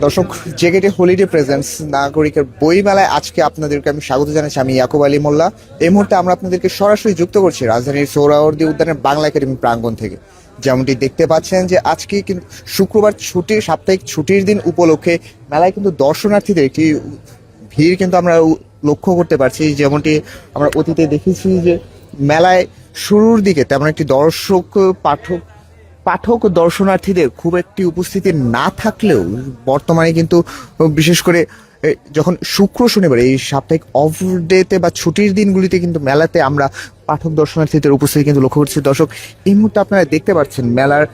দর্শক, জেকেটে holiday presents নাগরিকের বইমেলায় আজকে আপনাদেরকে আমি স্বাগত জানাচ্ছি। আমি ইয়াকুব আলী মোল্লা। এই মুহূর্তে আমরা আপনাদেরকে সরাসরি যুক্ত করছি রাজধানীর সোহরাওয়ার্দী উদ্যানের বাংলা একাডেমি প্রাঙ্গণ থেকে। যেমনটি দেখতে পাচ্ছেন যে আজকে কিন্তু শুক্রবার ছুটির সাপ্তাহিক ছুটির দিন উপলক্ষে মেলায় কিন্তু দর্শনার্থীদের একটি ভিড় কিন্তু আমরা লক্ষ্য করতে পারছি। যেমনটি আমরা অতীতে দেখেছি যে মেলায় শুরুর দিকে তেমন একটি পাঠক পাঠক দর্শনার্থীদের খুব একটি উপস্থিতি না থাকলেও বর্তমানে কিন্তু বিশেষ করে যখন শুক্র শনিবার এই সাপ্তাহিক অফ ডেতে বা ছুটির দিনগুলিতে কিন্তু মেলাতে আমরা পাঠক দর্শনার্থীদের উপস্থিতি কিন্তু লক্ষ্য করছি। দর্শক, এই মুহূর্তে আপনারা দেখতে পাচ্ছেন মেলার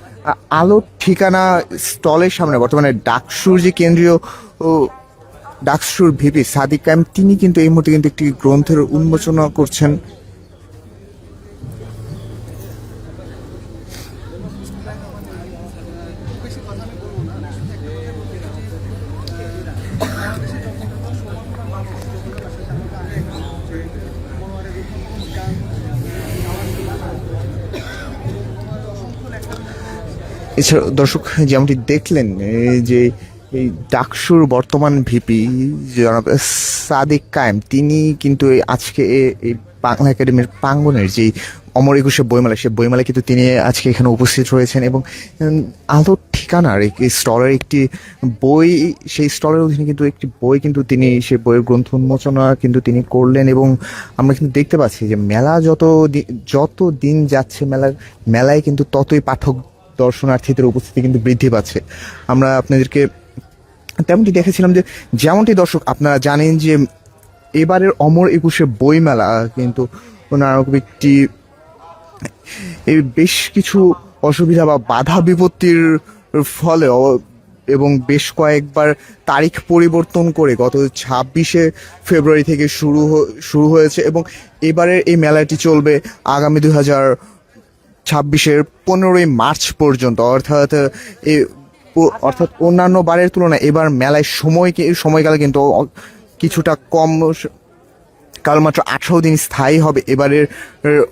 আলোর ঠিকানা স্টলের সামনে বর্তমানে ডাকসুর যে কেন্দ্রীয় ডাকসুর ভিপি সাদিক কায়েম, তিনি কিন্তু এই মুহূর্তে কিন্তু একটি গ্রন্থের উন্মোচনা করছেন। এছাড়া দর্শক, যেমনটি দেখলেন যে এই ডাকসুর বর্তমান ভিপি জনাব সাদিক কায়েম, তিনি কিন্তু আজকে এই বাংলা একাডেমির প্রাঙ্গণের যে অমর একুশে বইমেলা, সে বইমেলা কিন্তু তিনি আজকে এখানে উপস্থিত রয়েছেন এবং আলোর ঠিকানার এই স্টলের একটি বই, সেই স্টলের অধীনে কিন্তু একটি বই কিন্তু তিনি সেই বইয়ের গ্রন্থ উন্মোচনা কিন্তু তিনি করলেন। এবং আমরা কিন্তু দেখতে পাচ্ছি যে মেলা যত দিন যাচ্ছে মেলায় কিন্তু ততই পাঠক দর্শনার্থীদের উপস্থিতি কিন্তু বৃদ্ধি পাচ্ছে। আমরা আপনাদেরকে তেমনটি দেখেছিলাম যে যেমনটি দর্শক আপনারা জানেন যে এবারের অমর একুশে বইমেলা কিন্তু নানারকম একটি বেশ কিছু অসুবিধা বা বাধা বিপত্তির ফলে এবং বেশ কয়েকবার তারিখ পরিবর্তন করে গত 26শে ফেব্রুয়ারি থেকে শুরু হয়েছে এবং এবারের এই মেলাটি চলবে আগামী 2026-এর 15ই মার্চ পর্যন্ত। অর্থাৎ অন্যান্য বারের তুলনায় এবার মেলায় সময়কাল কিন্তু কিছুটা কম, কাল মাত্র 18 দিন স্থায়ী হবে এবারের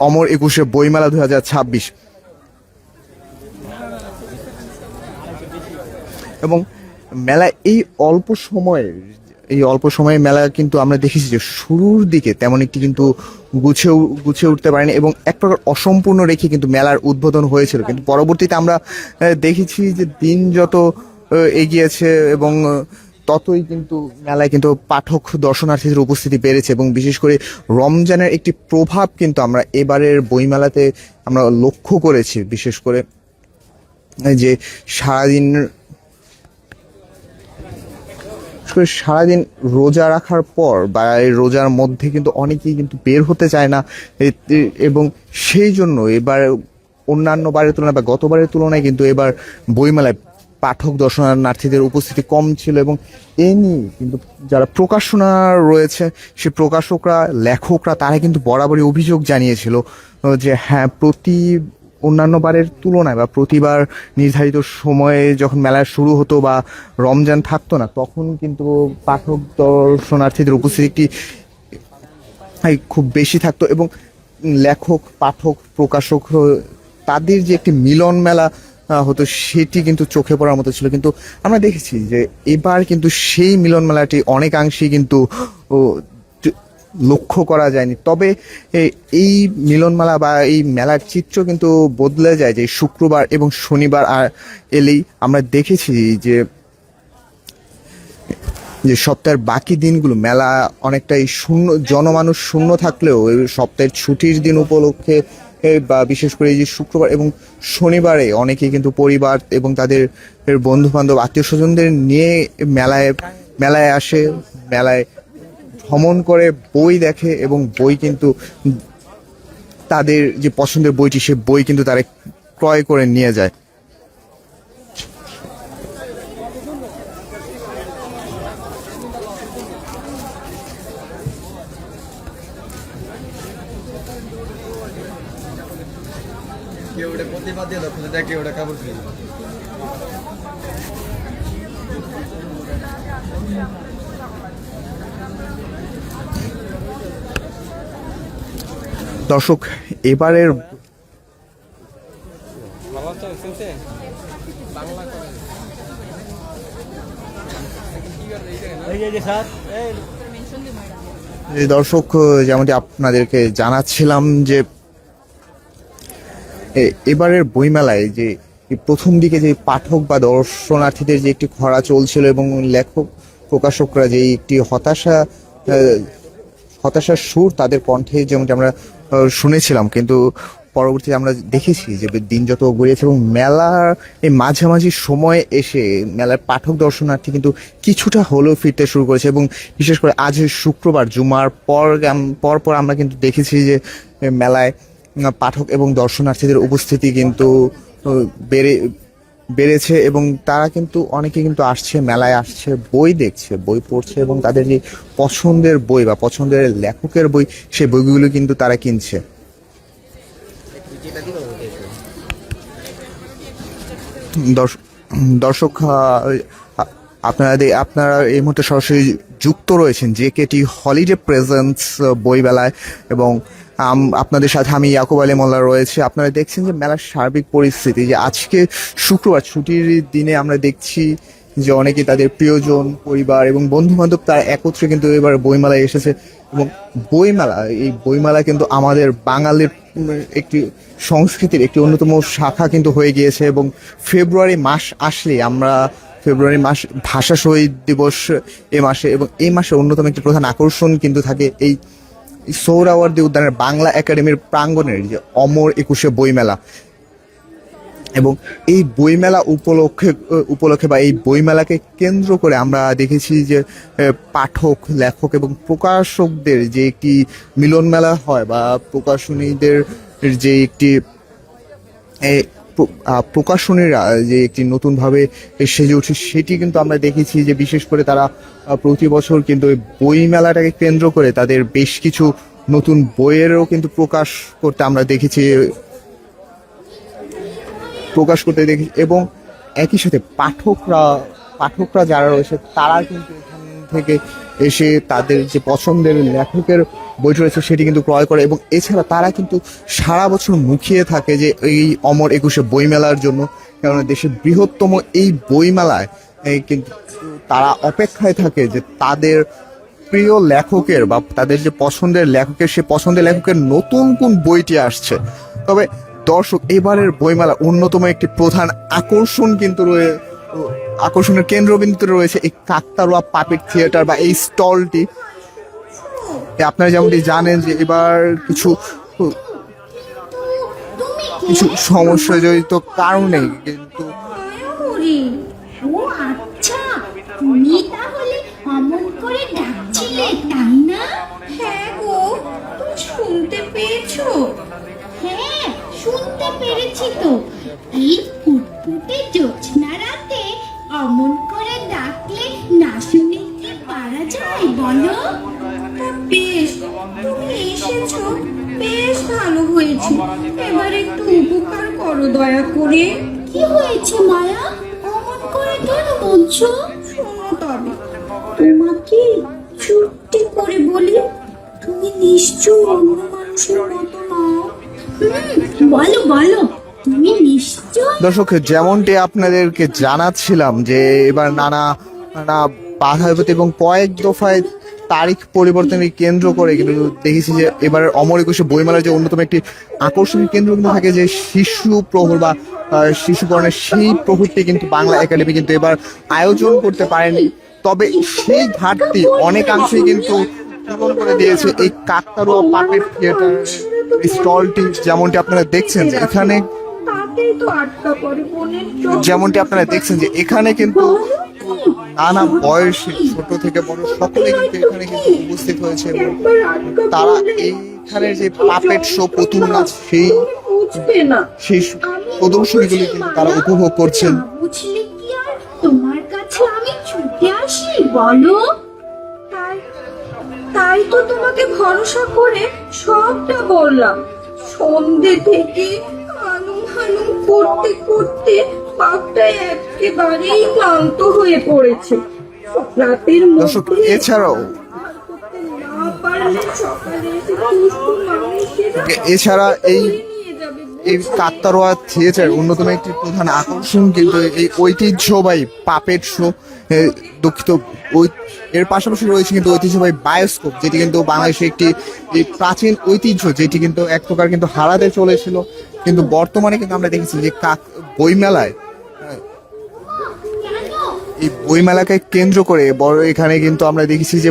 অমর একুশে বইমেলা 2026। এবং মেলা এই অল্প সময়ে মেলা কিন্তু আমরা দেখেছি যে শুরুর দিকে তেমন একটি কিন্তু গুছিয়ে উঠতে পারেনি এবং এক প্রকার অসম্পূর্ণ রেখে কিন্তু মেলার উদ্বোধন হয়েছিল। কিন্তু পরবর্তীতে আমরা দেখেছি যে দিন যত এগিয়েছে এবং ততই কিন্তু মেলায় কিন্তু পাঠক দর্শনার্থীদের উপস্থিতি বেড়েছে এবং বিশেষ করে রমজানের একটি প্রভাব কিন্তু আমরা এবারের বইমেলাতে আমরা লক্ষ্য করেছি। বিশেষ করে যে সারাদিন রোজা রাখার পর বা এই রোজার মধ্যে কিন্তু অনেকেই কিন্তু বের হতে চায় না এবং সেই জন্য এবার অন্যান্য বারের তুলনায় বা গতবারের তুলনায় কিন্তু এবার বইমেলায় পাঠক দর্শনার্থীদের উপস্থিতি কম ছিল। এবং এ নিয়ে কিন্তু যারা প্রকাশনা রয়েছে সে প্রকাশকরা, লেখকরা তারা কিন্তু বরাবরই অভিযোগ জানিয়েছিল যে হ্যাঁ, অন্যান্য বারের তুলনায় বা প্রতিবার নির্ধারিত সময়ে যখন মেলা শুরু হতো বা রমজান থাকতো না, তখন কিন্তু পাঠক দর্শনার্থীদের উপস্থিতি খুব বেশি থাকতো এবং লেখক, পাঠক, প্রকাশক তাদের যে একটি মিলন মেলা হতো সেটি কিন্তু চোখে পড়ার মতো ছিল। কিন্তু আমরা দেখেছি যে এবার কিন্তু সেই মিলন মেলাটি অনেকাংশেই কিন্তু লক্ষ্য করা যায়নি। তবে এই মিলনমেলা বা এই মেলার চিত্র কিন্তু বদলে যায় যে শুক্রবার এবং শনিবার এলেই আমরা দেখেছি যে সপ্তাহের বাকি দিনগুলো মেলা অনেকটাই জনমানুষ শূন্য থাকলেও সপ্তাহের ছুটির দিন উপলক্ষে বা বিশেষ করে এই যে শুক্রবার এবং শনিবারে অনেকেই কিন্তু পরিবার এবং তাদের বন্ধু বান্ধব, আত্মীয় স্বজনদের নিয়ে মেলায় আসে, মেলায় ভ্রমণ করে, বই দেখে এবং বই কিন্তু তাদের যে পছন্দের বইটি সে বই কিন্তু তারা ক্রয় করে নিয়ে যায়। দর্শক, এবারের যে দর্শক, যেমনটি আপনাদেরকে জানাচ্ছিলাম যে এবারের বইমেলায় যে প্রথম দিকে যে পাঠক বা দর্শনার্থীদের যে একটি খরা চলছিল এবং লেখক প্রকাশকরা যে একটি হতাশার সুর তাদের কণ্ঠে যেমনটি আমরা শুনেছিলাম, কিন্তু পরবর্তীতে আমরা দেখেছি যে দিন যত গড়িয়েছে এবং মেলার এই মাঝামাঝি সময়ে এসে মেলার পাঠক দর্শনার্থী কিন্তু কিছুটা হলেও ফিরতে শুরু করেছে। এবং বিশেষ করে আজ শুক্রবার জুমার পর আমরা কিন্তু দেখেছি যে মেলায় পাঠক এবং দর্শনার্থীদের উপস্থিতি কিন্তু বেড়েছে এবং তারা কিন্তু অনেকে কিন্তু আসছে, মেলায় আসছে, বই দেখছে, বই পড়ছে এবং তাদের যে পছন্দের বই বা পছন্দের লেখকের বই সেই বইগুলো কিন্তু তারা কিনছে। দর্শক, আপনারা এই মুহূর্তে সরাসরি যুক্ত রয়েছেন জেকেটি হলিডে প্রেজেন্টস বইমেলায় এবং আপনাদের সাথে আমি ইয়াকুব আলী মোল্লা রয়েছে। আপনারা দেখছেন যে মেলার সার্বিক পরিস্থিতি, যে আজকে শুক্রবার ছুটির দিনে আমরা দেখছি যে অনেকে তাদের প্রিয়জন, পরিবার এবং বন্ধু বান্ধব তারা একত্রে কিন্তু এবার বইমেলায় এসেছে। এবং এই বইমেলা কিন্তু আমাদের বাঙালির একটি সংস্কৃতির একটি অন্যতম শাখা কিন্তু হয়ে গিয়েছে। এবং ফেব্রুয়ারি মাস আসলে ফেব্রুয়ারি মাস ভাষা শহীদ দিবস এ মাসে, এবং এই মাসে অন্যতম একটি প্রধান আকর্ষণ কিন্তু থাকে এই সোহরাওয়ার্দী উদ্যানের বাংলা একাডেমির প্রাঙ্গণের যে অমর 21শে বইমেলা। এবং এই বইমেলা উপলক্ষে বা এই বইমেলাকে কেন্দ্র করে আমরা দেখেছি যে পাঠক, লেখক এবং প্রকাশকদের যে একটি মিলন মেলা হয় বা প্রকাশনীদের যে একটি প্রকাশনীরা যে একটি নতুনভাবে সেজে উঠছে সেটি কিন্তু আমরা দেখেছি যে বিশেষ করে তারা প্রতি বছর কিন্তু এই বই মেলাটাকে কেন্দ্র করে তাদের বেশ কিছু নতুন বইয়েরও কিন্তু প্রকাশ করতে দেখি। এবং একই সাথে পাঠকরা যারা রয়েছে তারা কিন্তু এখান থেকে এসে তাদের যে পছন্দের লেখকের বই রয়েছে সেটি কিন্তু ক্রয় করে। এবং এছাড়া তারা কিন্তু সারা বছর মুখিয়ে থাকে যে এই অমর 21শে বইমেলার জন্য, কারণ দেশের বৃহত্তম এই বইমেলায় কিন্তু তারা অপেক্ষায় থাকে যে তাদের প্রিয় লেখকের বা তাদের যে পছন্দের লেখকের, সে পছন্দের লেখকের নতুন কোন বইটি আসছে। তবে দর্শক, এবারের বইমেলা অন্যতম একটি প্রধান আকর্ষণের কেন্দ্রবিন্দুতে রয়েছে এই কাকতাড়ুয়া পাপেট থিয়েটার বা এই স্টলটি। আপনারা যেমনটি জানেন যে এবার কিছু সমস্যা জড়িত কারণে কিন্তু শুনতে পেয়েছো? হ্যাঁ, শুনতে পেরেছি তো। এই ফুটফুটে জ্যোৎস্না রাতে অমন করে ডাকলে না শুনে কি পারা যায় বলো? বেশ, তুমি এসেছো, বেশ ভালো হয়েছে। এবার একটু উপকার করো দয়া করে। কি হয়েছে মায়া? অমন করে কেন বলছো? শোনো তবে, তোমাকে চুপটি করে বলি, তুমি নিশ্চয় অন্য মানুষের মতো নও। বলো বলো, তুমি নিশ্চয়। দর্শক, যেমনটি আপনাদেরকে জানাচ্ছিলাম যে এবার নানা বাধা এবং কয়েক দফায় তারিখ পরিবর্তনের কেন্দ্র করে কিন্তু দেখেছি যে এবার অমর 21শে বইমেলার যে অন্যতম একটি আকর্ষণীয় কেন্দ্র কিন্তু থাকে যে শিশু প্রহর বা শিশুকরণের সেই প্রহরটি কিন্তু বাংলা একাডেমি কিন্তু এবার আয়োজন করতে পারেনি। তবে সেই ঘাটতি অনেকাংশেই কিন্তু পূরণ করে দিয়েছে এই কাকতাড়ুয়া পাপেট থিয়েটার স্টলটি। যেমনটি আপনারা দেখছেন যে এখানে কিন্তু নানা বয়সী ছোট থেকে বড় সকলে কিন্তু এখানে কিন্তু উপস্থিত হয়েছে এবং তারা এইখানের যে পাপেট শো, পুতুল নাচ, সেই প্রদর্শনীগুলি কিন্তু তারা উপভোগ করছেন। তোমার কাছে আমি ছুটে আসি বলো? তাই তো তোমাকে ভরসা করে সবটা বললাম। সন্ধে থেকে হালুম করতে করতে পাপটা একেবারেই ক্লান্ত হয়ে পড়েছে। রাতের মধ্যে এছাড়াও না পারলে সকালে এসে দুষ্টু মানুষেরা এছাড়া এই নিয়ে যাবে এই কাকতাড়ুয়া থিয়েটার অন্যতম একটি প্রধান আকর্ষণ কিন্তু এই ঐতিহ্যবাহী পাপেট শো। দুঃখিত, এর পাশাপাশি রয়েছে কিন্তু ঐতিহ্যবাহী বায়োস্কোপ, যেটি কিন্তু বাংলাদেশের একটি এই প্রাচীন ঐতিহ্য, যেটি কিন্তু এক প্রকার কিন্তু হারাতে চলেছিল। কিন্তু বর্তমানে কিন্তু আমরা দেখেছি যে বইমেলায়, এই বইমেলাকে কেন্দ্র করে বড় এখানে কিন্তু আমরা দেখেছি যে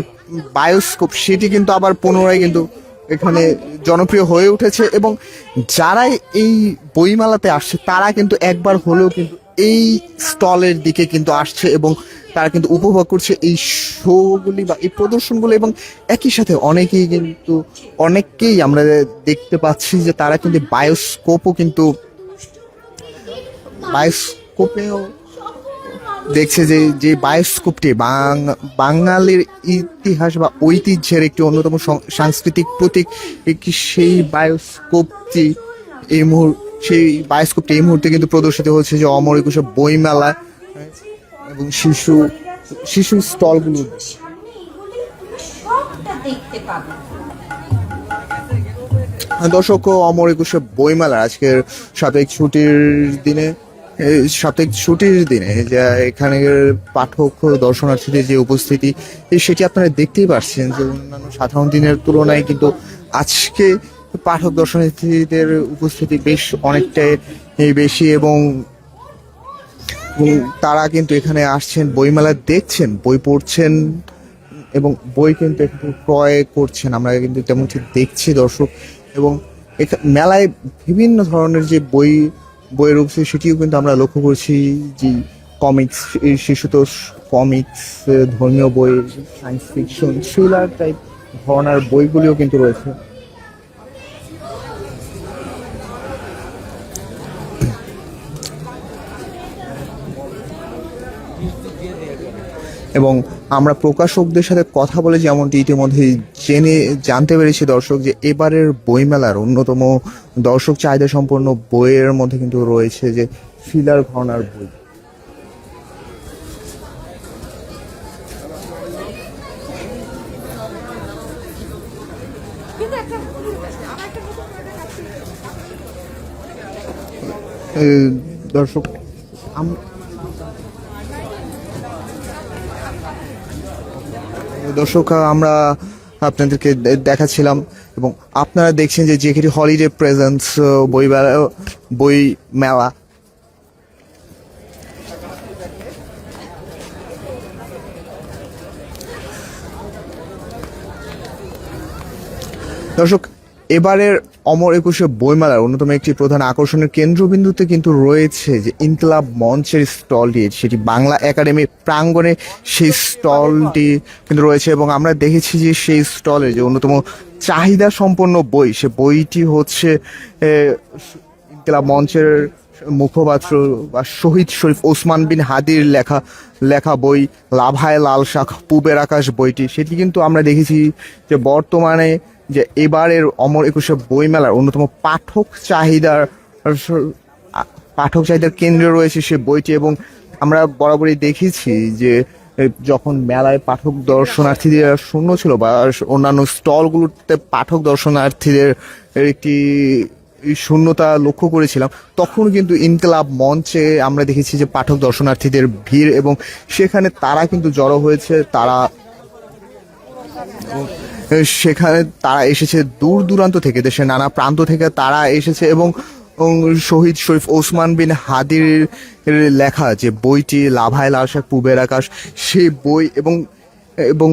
বায়োস্কোপ, সেটি কিন্তু আবার পুনরায় কিন্তু এখানে জনপ্রিয় হয়ে উঠেছে। এবং যারাই এই বইমেলাতে আসছে তারা কিন্তু একবার হলেও কিন্তু এই স্টলের দিকে কিন্তু আসছে এবং তারা কিন্তু উপভোগ করছে এই শোগুলি বা এই প্রদর্শনগুলো। এবং একই সাথে অনেকেই আমরা দেখতে পাচ্ছি যে তারা কিন্তু বায়োস্কোপেও দেখছে যে যে বায়োস্কোপটি বাঙালির ইতিহাস বা ঐতিহ্যের একটি অন্যতম সাংস্কৃতিক প্রতীক। সেই বায়োস্কোপটি এই মুহূর্তে কিন্তু প্রদর্শিত হচ্ছে যে অমর একুশে বইমেলা এবং শিশু স্টলগুলো। দর্শক, অমর একুশে বইমেলা আজকের সাপ্তাহিক ছুটির দিনে যা এখানে পাঠক দর্শনার্থীদের যে উপস্থিতি, সেটি আপনারা দেখতেই পাচ্ছেন যে অন্যান্য সাধারণ দিনের তুলনায় কিন্তু আজকে পাঠক দর্শনার্থীদের উপস্থিতি বেশ অনেকটাই বেশি। এবং তারা কিন্তু এখানে আসছেন, বইমেলা দেখছেন, বই পড়ছেন এবং বই কিন্তু একটু ক্রয় করছেন, আমরা কিন্তু তেমনটি দেখছি দর্শক। এবং মেলায় বিভিন্ন ধরনের যে বইয়ের উপস্থিতি, সেটিও কিন্তু আমরা লক্ষ্য করছি। যে কমিক্স, শিশুতোষ কমিক্স, ধর্মীয় বই, সায়েন্স ফিকশন, থ্রিলার টাইপ ধরনের বইগুলিও কিন্তু রয়েছে। এবং আমরা প্রকাশকদের সাথে কথা বলে যেমনটি ইতিমধ্যে জানতে পেরেছি দর্শক, যে এবারের বইমেলার অন্যতম দর্শক চাহিদা সম্পন্ন বইয়ের মধ্যে কিন্তু রয়েছে যে থ্রিলার ঘরানার বই। দর্শক, আমরা আপনাদেরকে দেখাচ্ছিলাম এবং আপনারা দেখছেন যে জেকেটি হলিডে প্রেজেন্টস বই মেলা। দর্শক, এবারের অমর একুশে বইমেলার অন্যতম একটি প্রধান আকর্ষণের কেন্দ্রবিন্দুতে কিন্তু রয়েছে যে ইনকিলাব মঞ্চের স্টলটি, সেটি বাংলা একাডেমি প্রাঙ্গণে সেই স্টলটি কিন্তু রয়েছে। এবং আমরা দেখেছি যে সেই স্টলে যে অন্যতম চাহিদা সম্পন্ন বই, সে বইটি হচ্ছে ইনকিলাব মঞ্চের মুখপাত্র বা শহীদ শরীফ ওসমান বিন হাদির লেখা বই লাভায় লাল শাখ পূবের আকাশ বইটি। সেটি কিন্তু আমরা দেখেছি যে বর্তমানে যে এবারের অমর একুশে বইমেলার অন্যতম পাঠক চাহিদার কেন্দ্রে রয়েছে সে বইটি। এবং আমরা বরাবরই দেখেছি যে যখন মেলায় পাঠক দর্শনার্থীদের শূন্য ছিল বা অন্যান্য স্টলগুলোতে পাঠক দর্শনার্থীদের একটি শূন্যতা লক্ষ্য করেছিলাম, তখন কিন্তু ইনকিলাব মঞ্চে আমরা দেখেছি যে পাঠক দর্শনার্থীদের ভিড় এবং সেখানে তারা কিন্তু জড়ো হয়েছে। সেখানে তারা এসেছে দূর দূরান্ত থেকে, দেশের নানা প্রান্ত থেকে তারা এসেছে এবং শহীদ শরীফ ওসমান বিন হাদির লেখা যে বইটি লাভায় লাল শাখ পূবের আকাশ, সেই বই এবং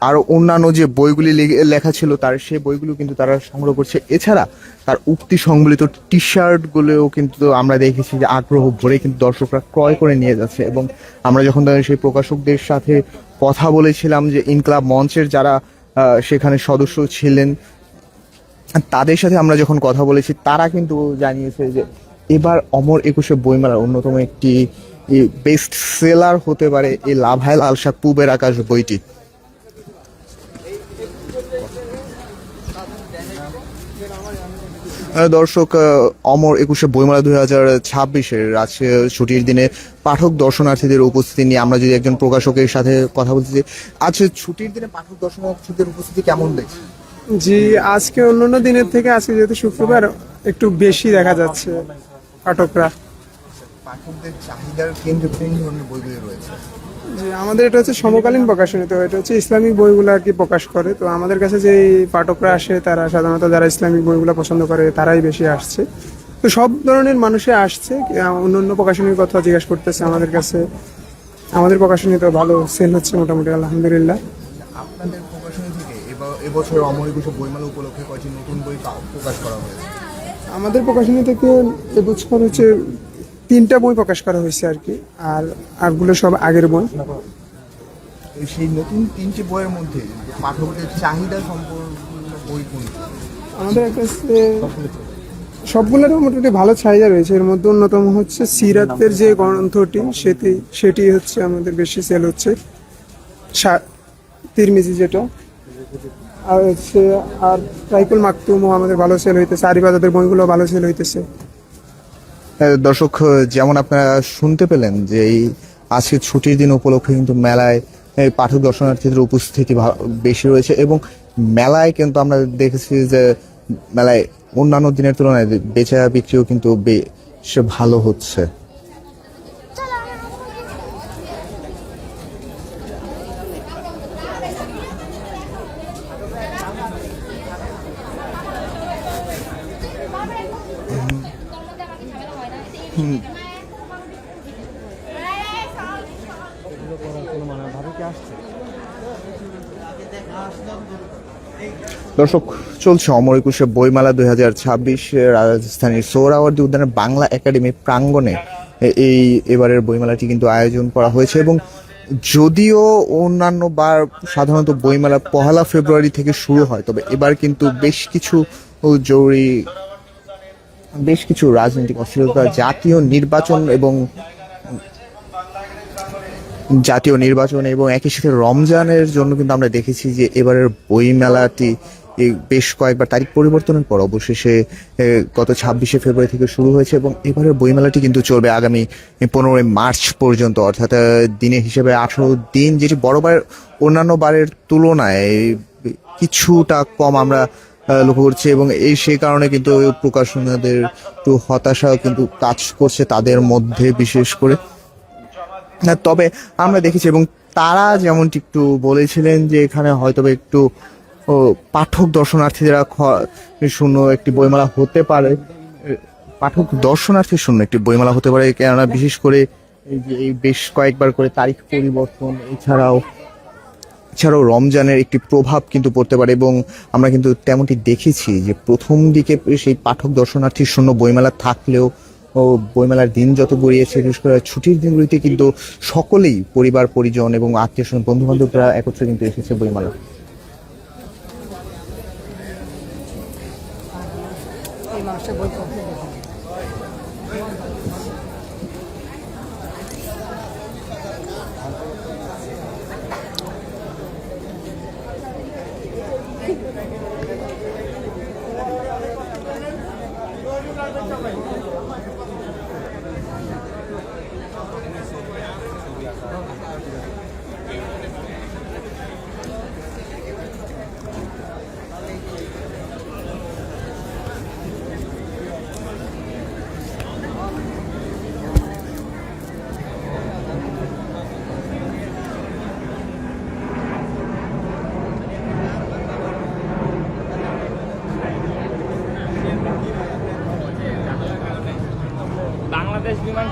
আরো অন্যান্য যে বইগুলি লেখা ছিল সেই বইগুলো কিন্তু তারা সংগ্রহ করছে। এছাড়া তার উক্তি সংবলিত টি শার্টগুলোও কিন্তু আমরা দেখেছি যে আগ্রহ ভরে কিন্তু দর্শকরা ক্রয় করে নিয়ে যাচ্ছে। এবং আমরা যখন সেই প্রকাশকদের সাথে কথা বলেছিলাম, যে ইনকিলাব মঞ্চের যারা সেখানে সদস্য ছিলেন, তাদের সাথে আমরা যখন কথা বলেছি, তারা কিন্তু জানিয়েছে যে এবার অমর একুশে বইমেলার অন্যতম একটি বেস্ট সেলার হতে পারে এই লাভায় লাল শাখ পূবের আকাশ বইটি। দর্শক, অমর একুশে বইমেলা 2026-এর আজকে ছুটির দিনে পাঠক দর্শনার্থীদের উপস্থিতি নিয়ে আমরা যদি একজন প্রকাশকের সাথে কথা বলতে চাই, আজকে ছুটির দিনে পাঠক দর্শনার্থীদের উপস্থিতি কেমন দেখছি? জি, আজকে অন্যান্য দিনের থেকে আজকে যেহেতু শুক্রবার একটু বেশি দেখা যাচ্ছে পাঠকরা। পাঠকদের চাহিদার কেন্দ্রে কোন ধরনের বইগুলি রয়েছে? যে আমাদের এটা হচ্ছে সমকালীন প্রকাশনী, তো এটা হচ্ছে ইসলামিক বইগুলো আর কি প্রকাশ করে। তো আমাদের কাছে যে পাঠকরা আসে তারা সাধারণত যারা ইসলামিক বইগুলো পছন্দ করে তারাই বেশি আসছে। তো সব ধরনের মানুষে আসছে, অন্য প্রকাশনীর কথা জিজ্ঞাসা করতেছে আমাদের কাছে। আমাদের প্রকাশনী তো ভালো সেল হচ্ছে মোটামুটি, আলহামদুলিল্লাহ। আপনাদের প্রকাশনী থেকে এবছর অমর একুশে বইমেলা উপলক্ষে কয়েকটি নতুন বই প্রকাশ করা হয়েছে। আমাদের প্রকাশনী থেকে এবছর হচ্ছে 3টা বই প্রকাশ করা হয়েছে আর কি, আর আরগুলো সব আগের বই। সেই নতুন 3টি বইয়ের মধ্যে পাঠকদের চাহিদা সম্পূর্ণ বই কোনটি? আমাদের কাছে সবগুলোর মোটামুটি ভালো চাহিদা রয়েছে। এর মধ্যে অন্যতম হচ্ছে সিরাতের যে গ্রন্থটি সেটি হচ্ছে আমাদের বেশি সেল হচ্ছে, তিরমিজি যেটা, আর হচ্ছে আর রাইকুল মাকতুমও আমাদের ভালো সেল হইতেছে, আরিবাজাদের বইগুলো ভালো সেল হইতেছে। দর্শক, যেমন আপনারা শুনতে পেলেন যে এই আজকে ছুটির দিন উপলক্ষে কিন্তু মেলায় এই পাঠক দর্শনার্থীদের উপস্থিতি বেশি রয়েছে, এবং মেলায় কিন্তু আমরা দেখেছি যে মেলায় অন্যান্য দিনের তুলনায় বেচা বিক্রিও কিন্তু বেশ ভালো হচ্ছে। দর্শক, চলছে অমর একুশে বইমেলা 2026 রাজধানীর সোহরাওয়ার্দী উদ্যানের বাংলা একাডেমি প্রাঙ্গণে এই এবারের বইমেলাটি কিন্তু আয়োজন করা হয়েছে। এবং যদিও অন্যান্য বার সাধারণত বইমেলা 1 ফেব্রুয়ারি থেকে শুরু হয়, তবে এবার কিন্তু বেশ কিছু রাজনৈতিক অস্থিরতা, জাতীয় নির্বাচন এবং একই সাথে রমজানের জন্য কিন্তু আমরা দেখেছি যে এবারের বইমেলাটি বেশ কয়েকবার তারিখ পরিবর্তনের পর অবশেষে গত 26 ফেব্রুয়ারি থেকে শুরু হয়েছে, এবং এবারের বইমেলাটি কিন্তু চলবে আগামী 15 মার্চ পর্যন্ত, অর্থাৎ দিনের হিসেবে 18 দিন, যেটি বড়বার অন্যান্য বারের তুলনায় কিছুটা কম আমরা লক্ষ্য করছি। এবং সেই কারণে কিন্তু প্রকাশনাদের একটু হতাশা কিন্তু কাজ করছে তাদের মধ্যে বিশেষ করে। তবে আমরা দেখেছি, এবং তারা যেমনটি একটু বলেছিলেন যে এখানে হয়তো একটু পাঠক দর্শনার্থীরা শূন্য একটি বইমেলা হতে পারে, কেননা বিশেষ করে এই বেশ কয়েকবার করে তারিখ পরিবর্তন এছাড়াও রমজানের একটি প্রভাব কিন্তু পড়তে পারে। এবং আমরা কিন্তু তেমনটি দেখেছি যে প্রথম দিকে সেই পাঠক দর্শনার্থীর শূন্য বইমেলা থাকলেও বইমেলার দিন যত গড়িয়েছে, বিশেষ করে ছুটির দিনগুলিতে কিন্তু সকলেই পরিবার পরিজন এবং আত্মীয় স্বজন বন্ধু বান্ধবরা একত্রে কিন্তু এসেছে বইমেলা। বাংলাদেশ বিমান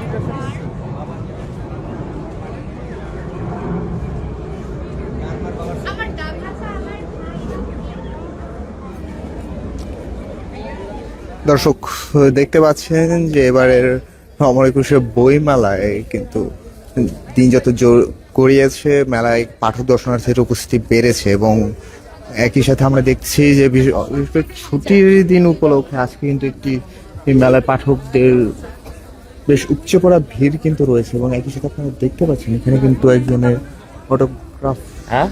দর্শক, দেখতে পাচ্ছেন যে এবারের অমর একুশে বইমেলায় কিন্তু দিন যত গড়িয়েছে মেলায় পাঠক দর্শনার্থীর উপস্থিতি বেড়েছে, এবং একই সাথে আমরা দেখছি যে বিশেষ করে ছুটির দিন উপলক্ষে আজকে কিন্তু একটি মেলায় পাঠকদের বেশ উপচে পড়া ভিড় কিন্তু রয়েছে। এবং একই সাথে আপনারা দেখতে পাচ্ছেন এখানে কিন্তু একজনের ফটোগ্রাফ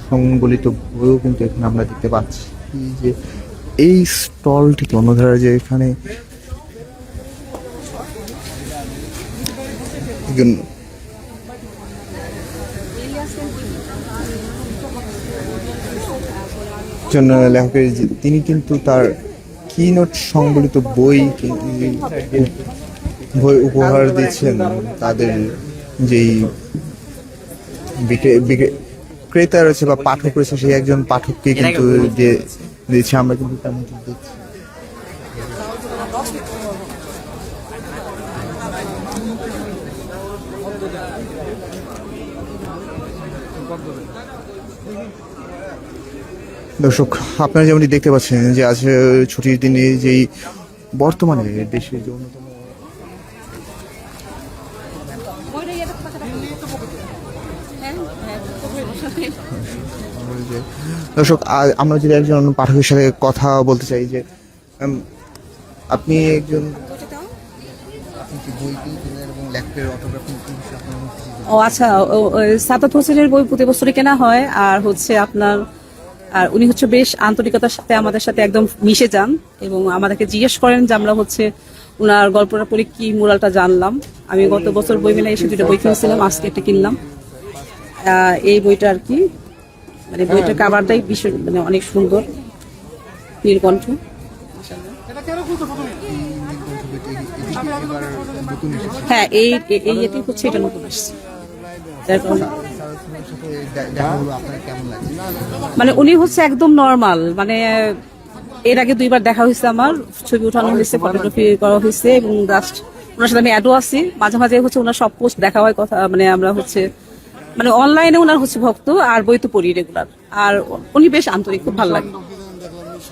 সংবলিত বইও কিন্তু এখানে আমরা দেখতে পাচ্ছি যে এই স্টলটিতে অন্যধারা যে এখানে একজন জন্য লেখকের তিনি কিন্তু তার কিনোট সংবলিত বই বই উপহার দিচ্ছেন তাদের যেই ক্রেতা রয়েছে বা পাঠক রয়েছে, সেই একজন পাঠককে কিন্তু দিচ্ছে। আমরা কিন্তু তেমন দেখছি। দর্শক, আপনারা যেমনটি দেখতে পাচ্ছেন যে আজ ছুটির দিনে যেই বর্তমানে দেশের যে অন্যতম দর্শক, আমরা যদি একজন পাঠকের সাথে কথা বলতে চাই যে আপনি একজন ও আচ্ছা, সাদাত হোসেনের বই প্রতি বছরই কেনা হয়। আর হচ্ছে আপনার উনি হচ্ছে বেশ আন্তরিকতার সাথে আমাদের সাথে একদম মিশে যান এবং আমাদেরকে জিজ্ঞেস করেন যে আমরা হচ্ছে ওনার গল্পটা পড়ে কি মোরালটা জানলাম। আমি গত বছর বই মেলায় এসে 2টা বই কিনেছিলাম, আজকে একটা কিনলাম। এই বইটা আর কি, মানে বইটার কাভারটাই ভীষণ মানে অনেক সুন্দর, নীলকণ্ঠ। হ্যাঁ, এটি হচ্ছে এটা নতুন আসছে। মানে উনি হচ্ছে একদম নর্মাল, মানে এর আগে 2বার দেখা হয়েছে, আমার ছবি উঠানো হয়েছে, ফটোগ্রাফি করা হয়েছে এবং জাস্ট ওনার সাথে আমি অ্যাডও আছি। মাঝে মাঝে হচ্ছে ওনার সব পোস্ট দেখা হয়, কথা মানে আমরা হচ্ছে মানে অনলাইনে ওনার হচ্ছে ভক্ত, আর বই তো পড়ি রেগুলার। আর উনি বেশ আন্তরিক, খুব ভালো লাগে।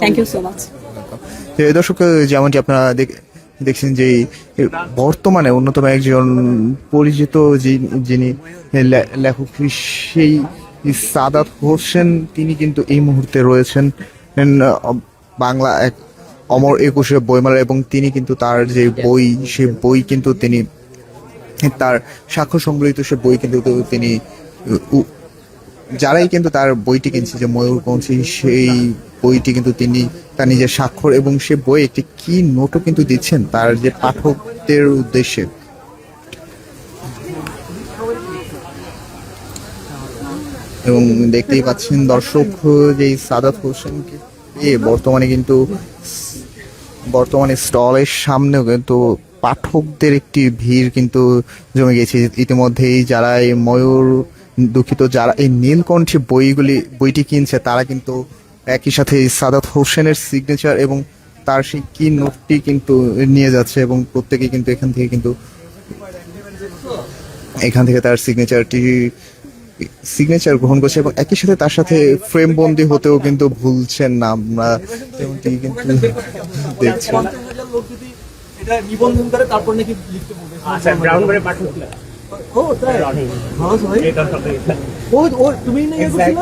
Thank you so much. দর্শক, যেমনটি আপনারা দেখছেন যে বর্তমানে অন্যতম একজন পরিচিত যিনি লেখক, সেই সাদাত হোসেন, তিনি কিন্তু এই মুহূর্তে রয়েছেন বাংলা এক অমর একুশে বইমেলা এবং তিনি কিন্তু তার যে বই, সে বই কিন্তু তিনি তার স্বাক্ষর সংবলিত সে বই কিন্তু তিনি যারাই কিন্তু তার বইটি কিনছে, যে ময়ূরপঙ্খী, সেই বইটি কিন্তু তিনি তার নিজের স্বাক্ষর এবং সে বই একটি কি নোটও কিন্তু দিচ্ছেন তার যে পাঠকদের উদ্দেশ্যে। এবং দেখতেই পাচ্ছেন দর্শক যে সাদাত হোসেনকে বর্তমানে স্টলের সামনেও কিন্তু পাঠকদের একটি ভিড় কিন্তু জমে গেছে ইতিমধ্যেই। যারা এই যারা এই নীলকণ্ঠী বইটি কিনছে, তারা কিন্তু একই সাথে সাদাত হোসেনের সিগনেচার এবং তার সেই কি নোটটি কিন্তু নিয়ে যাচ্ছে এবং প্রত্যেকেই কিন্তু এখান থেকে তার সিগনেচার গ্রহণ করছে এবং একই সাথে তার সাথে ফ্রেম বন্দি হতেও কিন্তু ভুলছেন না। আমরা তেমনটি কিন্তু দেখছি। এটা নিবন্ধন করে তারপর নাকি লিখতে বলবে। আচ্ছা, ব্রাউন করে পাঠিয়ে দিলাম। ও তাই, ভালো ভাই। ও তুমি না ইয়ে করছিল,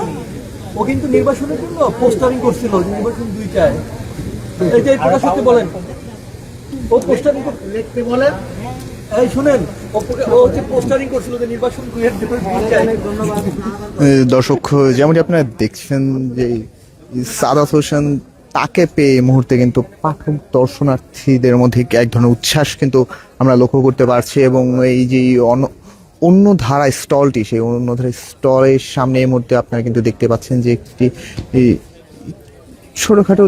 ও কিন্তু নির্বাচনের জন্য পোস্টারিং করছিল, নির্বাচন 2টায়। এই যে প্রকাশ করতে বলেন, ও পোস্টারিং লিখতে বলেন। এই শুনেন, ও হচ্ছে পোস্টারিং করছিল যে নির্বাচন 2টায়। দর্শক, যেমনটি আপনারা দেখছেন যে সাদাত হোসেন, তাকে পেয়ে এই মুহূর্তে কিন্তু পাঠক দর্শনার্থীদের মধ্যে এক ধরনের উচ্ছ্বাস কিন্তু আমরা লক্ষ্য করতে পারছি এবং এই যে অন্য ধারা স্টলটি, সেই অন্য ধারা স্টলের সামনে এই মুহূর্তে আপনারা কিন্তু দেখতে পাচ্ছেন যে একটি ছোটখাটো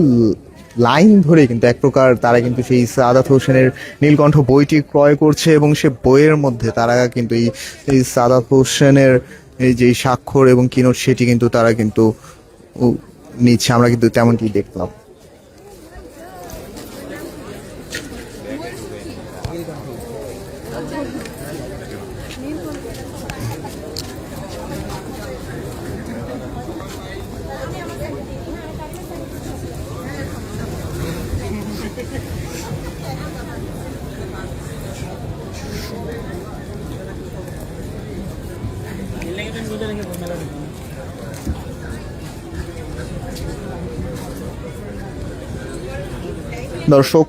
লাইন ধরে কিন্তু এক প্রকার তারা কিন্তু সেই সাদাত হোসেনের নীলকণ্ঠ বইটি ক্রয় করছে এবং সে বইয়ের মধ্যে তারা কিন্তু এই সাদাত হোসেনের এই যে স্বাক্ষর এবং কিনোট, সেটি কিন্তু তারা কিন্তু নিচ্ছে। আমরা কিন্তু তেমনটি দেখলাম। দর্শক,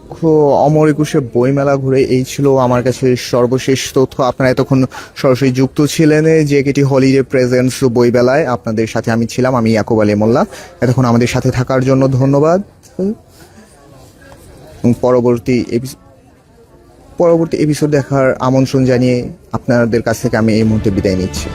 অমর একুশে বইমেলা ঘুরে এই ছিল আমার কাছে সর্বশেষ তথ্য। আপনারা এতক্ষণ সরাসরি যুক্ত ছিলেন জেকেটি হলিডে প্রেজেন্টস বইমেলায়। আপনাদের সাথে আমি ছিলাম, আমি ইয়াকুব আলী মোল্লা। এতক্ষণ আমাদের সাথে থাকার জন্য ধন্যবাদ। পরবর্তী এপিসোড দেখার আমন্ত্রণ জানিয়ে আপনাদের কাছ থেকে আমি এই মুহূর্তে বিদায় নিচ্ছি।